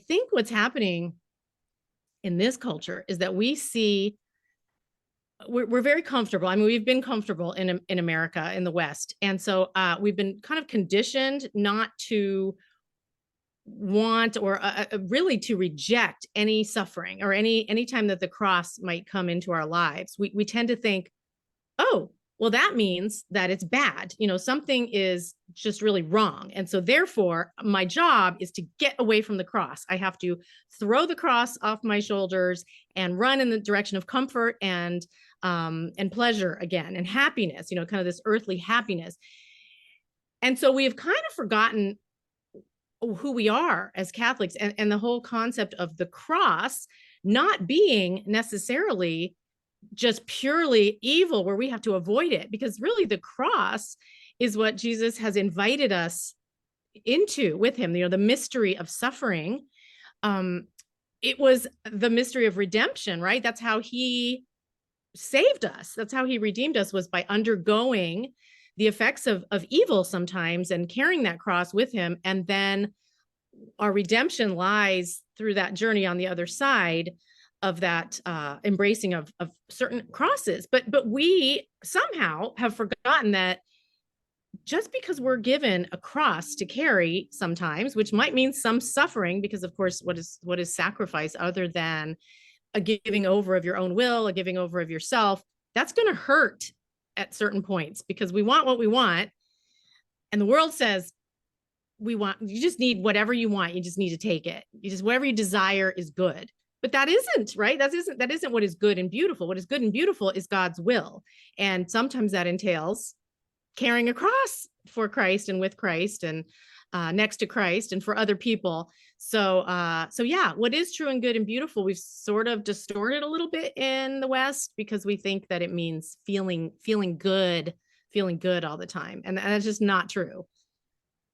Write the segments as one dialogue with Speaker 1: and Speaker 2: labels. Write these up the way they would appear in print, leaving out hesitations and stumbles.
Speaker 1: think what's happening in this culture is that we're very comfortable. I mean, we've been comfortable in America, in the West. And so we've been kind of conditioned not to want or really to reject any suffering or any time that the cross might come into our lives. We tend to think, oh, well, that means that it's bad. Something is just really wrong. And so therefore, my job is to get away from the cross. I have to throw the cross off my shoulders and run in the direction of comfort and pleasure again, and happiness, kind of this earthly happiness. And so we have kind of forgotten who we are as Catholics, and the whole concept of the cross not being necessarily just purely evil where we have to avoid it, because really the cross is what Jesus has invited us into with him, the mystery of suffering. It was the mystery of redemption, right? That's how he saved us. That's how he redeemed us, was by undergoing the effects of evil sometimes and carrying that cross with him. And then our redemption lies through that journey on the other side of that embracing of certain crosses. But we somehow have forgotten that just because we're given a cross to carry sometimes, which might mean some suffering, because of course, what is sacrifice other than a giving over of your own will, a giving over of yourself? That's going to hurt at certain points, because we want what we want. And the world says, you just need whatever you want. You just need to take it. Whatever you desire is good. But that isn't, right? That isn't what is good and beautiful. What is good and beautiful is God's will. And sometimes that entails carrying a cross for Christ and with Christ and next to Christ and for other people. So yeah, what is true and good and beautiful, we've sort of distorted a little bit in the West, because we think that it means feeling good all the time. And that's just not true.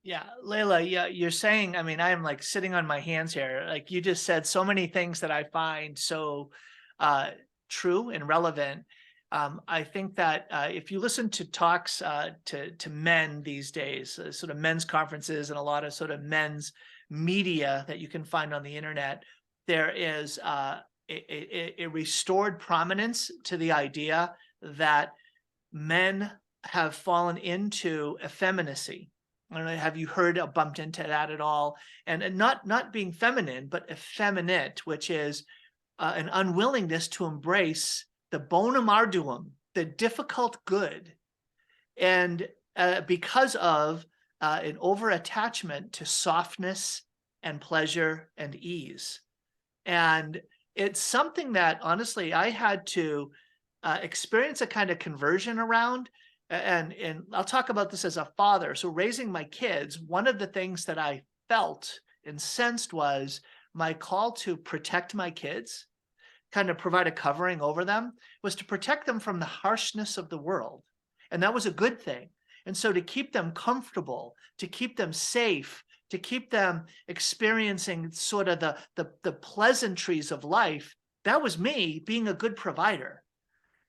Speaker 2: Yeah, Leila, yeah, you're saying, I mean, I am like sitting on my hands here. Like, you just said so many things that I find so true and relevant. I think that if you listen to talks to men these days, sort of men's conferences and a lot of sort of men's media that you can find on the internet, there is a restored prominence to the idea that men have fallen into effeminacy. I don't know, have you heard or bumped into that at all? And not being feminine, but effeminate, which is an unwillingness to embrace the bonum arduum, the difficult good. And because of an over-attachment to softness and pleasure and ease. And it's something that, honestly, I had to experience a kind of conversion around. And I'll talk about this as a father. So raising my kids, one of the things that I felt and sensed was my call to protect my kids, kind of provide a covering over them, was to protect them from the harshness of the world. And that was a good thing. And so to keep them comfortable, to keep them safe, to keep them experiencing sort of the pleasantries of life, that was me being a good provider.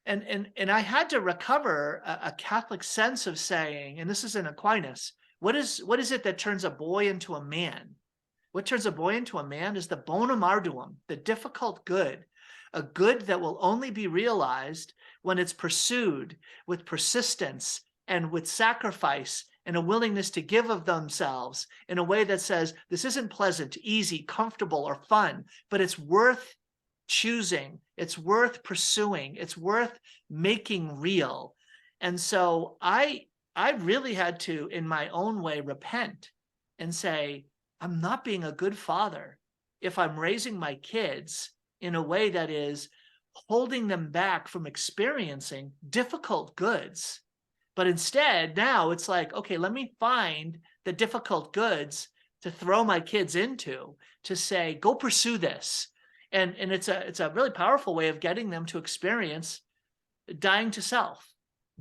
Speaker 2: And I had to recover a Catholic sense of saying, and this is in Aquinas, what is it that turns a boy into a man? What turns a boy into a man is the bonum arduum, the difficult good, a good that will only be realized when it's pursued with persistence and with sacrifice and a willingness to give of themselves in a way that says, this isn't pleasant, easy, comfortable, or fun, but it's worth choosing, it's worth pursuing, it's worth making real. And so I really had to, in my own way, repent and say, I'm not being a good father if I'm raising my kids in a way that is holding them back from experiencing difficult goods. But instead, now it's like, okay, let me find the difficult goods to throw my kids into, to say, go pursue this. And it's a really powerful way of getting them to experience dying to self,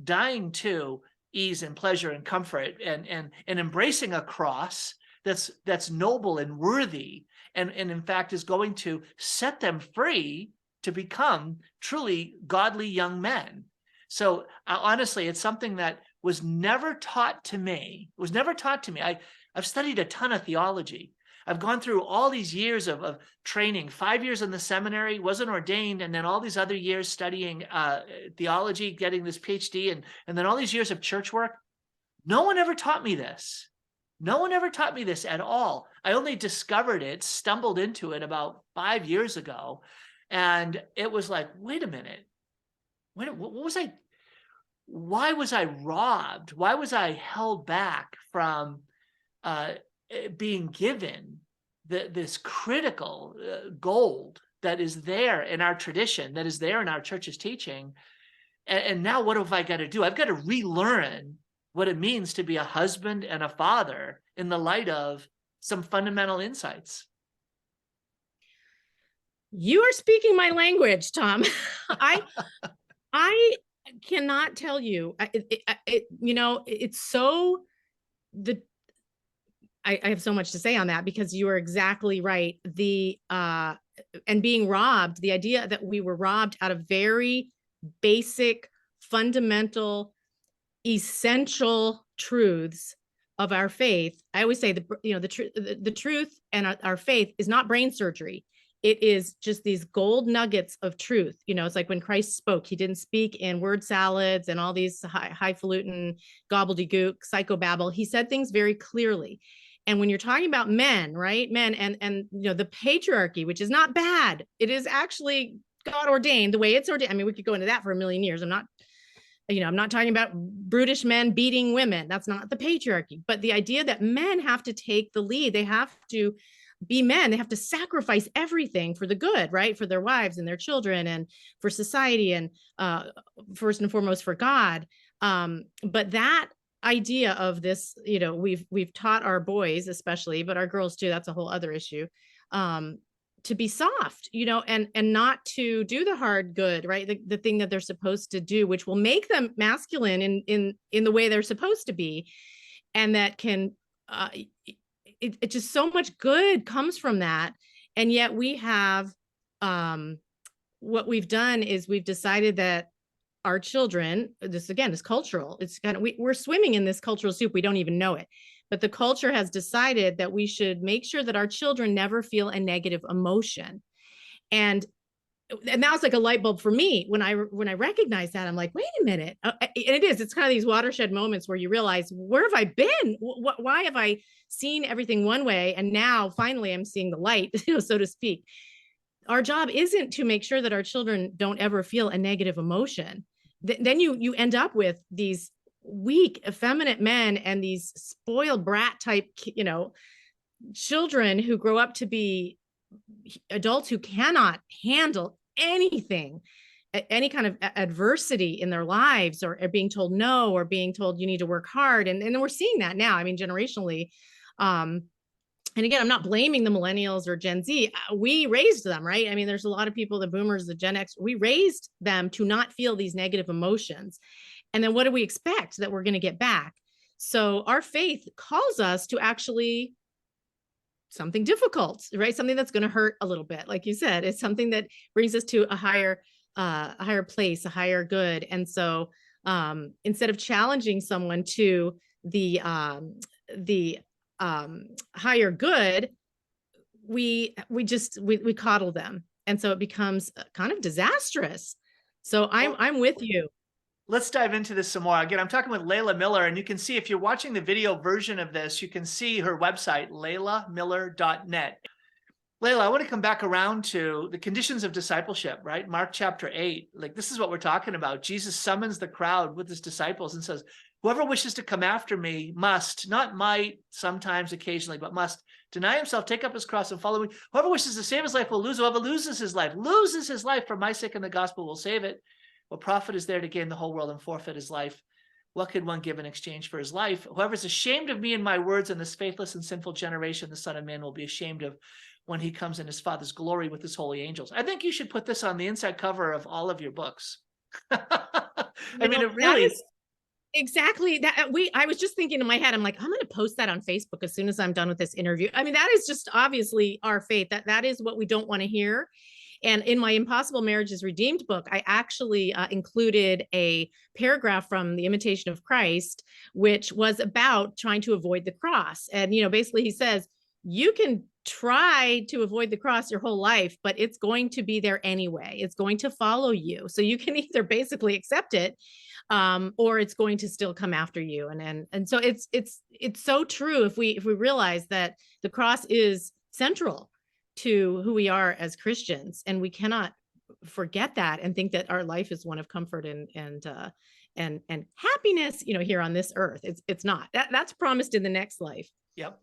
Speaker 2: dying to ease and pleasure and comfort, and embracing a cross that's noble and worthy, and in fact is going to set them free to become truly godly young men. So honestly, it's something that was never taught to me. It was never taught to me. I've studied a ton of theology. I've gone through all these years of training, 5 years in the seminary, wasn't ordained, and then all these other years studying theology, getting this PhD, and then all these years of church work. No one ever taught me this. No one ever taught me this at all. I only discovered it, stumbled into it about 5 years ago. And it was like, wait a minute. What was I? Why was I robbed? Why was I held back from being given this critical gold that is there in our tradition, that is there in our church's teaching? And now what have I got to do? I've got to relearn what it means to be a husband and a father in the light of some fundamental insights.
Speaker 1: You are speaking my language, Tom. I cannot tell you, it's so I have so much to say on that, because you are exactly right. And being robbed, the idea that we were robbed out of very basic, fundamental, essential truths of our faith. I always say the truth and our faith is not brain surgery. It is just these gold nuggets of truth. It's like when Christ spoke, he didn't speak in word salads and all these highfalutin gobbledygook psychobabble. He said things very clearly. And when you're talking about men, right? Men and the patriarchy, which is not bad. It is actually God ordained the way it's ordained. I mean, we could go into that for a million years. I'm not talking about brutish men beating women. That's not the patriarchy. But the idea that men have to take the lead, they have to be men, they have to sacrifice everything for the good, right? For their wives and their children and for society and first and foremost for God. But that idea of this, we've taught our boys especially, but our girls too, that's a whole other issue, to be soft, and not to do the hard good, right? The thing that they're supposed to do, which will make them masculine in the way they're supposed to be. And that can, it just so much good comes from that. And yet we have, what we've done is we've decided that our children, this again is cultural. It's kind of, we're swimming in this cultural soup. We don't even know it. But the culture has decided that we should make sure that our children never feel a negative emotion. And that was like a light bulb for me when I recognized that. I'm like, wait a minute. And it's kind of these watershed moments where you realize, where have I been? Why have I seen everything one way? And now finally I'm seeing the light, so to speak. Our job isn't to make sure that our children don't ever feel a negative emotion. Then you end up with these weak, effeminate men and these spoiled brat type, children who grow up to be adults who cannot handle anything, any kind of adversity in their lives, or being told no, or being told you need to work hard. And we're seeing that now. I mean, generationally. And again, I'm not blaming the millennials or Gen Z. We raised them, right? I mean, there's a lot of people, the boomers, the Gen X, we raised them to not feel these negative emotions. And then what do we expect that we're going to get back? So our faith calls us to actually something difficult, right? Something that's going to hurt a little bit. Like you said, it's something that brings us to a higher place, a higher good. And so instead of challenging someone to the higher good, we coddle them. And so it becomes kind of disastrous. So I'm with you.
Speaker 2: Let's dive into this some more. Again, I'm talking with Leila Miller, and you can see, if you're watching the video version of this, you can see her website, leilamiller.net. Leila, I want to come back around to the conditions of discipleship, right? Mark chapter 8, like this is what we're talking about. Jesus summons the crowd with his disciples and says, whoever wishes to come after me must, not might, sometimes, occasionally, but must deny himself, take up his cross and follow me. Whoever wishes to save his life will lose. Whoever loses his life for my sake and the gospel will save it. What profit is there to gain the whole world and forfeit his life? What could one give in exchange for his life? Whoever is ashamed of me and my words in this faithless and sinful generation, the Son of Man will be ashamed of when he comes in his Father's glory with his holy angels. I think you should put this on the inside cover of all of your books. I mean, it really is
Speaker 1: exactly that. I was just thinking in my head, I'm like, I'm going to post that on Facebook as soon as I'm done with this interview. I mean, that is just obviously our faith. That is what we don't want to hear. And in my Impossible Marriages Redeemed book, I actually included a paragraph from The Imitation of Christ, which was about trying to avoid the cross. And, basically he says, you can try to avoid the cross your whole life, but it's going to be there anyway. It's going to follow you. So you can either basically accept it, or it's going to still come after you. And so it's so true if we realize that the cross is central to who we are as Christians, and we cannot forget that and think that our life is one of comfort and happiness, here on this earth. It's not. That's promised in the next life.
Speaker 2: Yep.